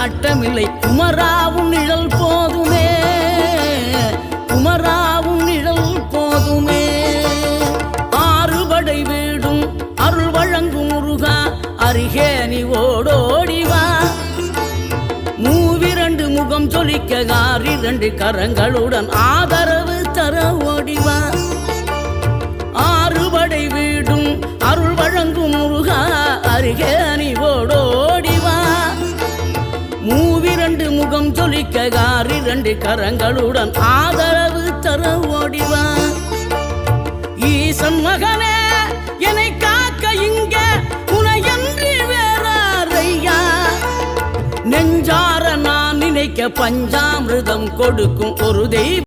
நாட்டமில்லை. குமராவும் நிழல் போதுமே, குமராவும் நிழல் போதுமே. ஆறுபடை வீடும் அருள் வழங்கும் முருகா, அருகே நீ ஓடோடிவா. மூவிரண்டு முகம் சொலிக்க 6 கரங்களுடன் ஆதரவு தர ஓடிவா. ஆறுபடை வீடும் அருள் வழங்கும் முருகா, அருகே நீ ஓடோடிவா. மூவிரண்டு முகம் சொலிக்க 6 கரங்களுடன் ஆதரவு தர ஓடிவா. ஈசன் மகனே என்னை காக்க இங்க உனையன்றி வேறாரையா. நெஞ்சார நான் நினைக்க பஞ்சாமிர்தம் கொடுக்கும் ஒரு தெய்வம்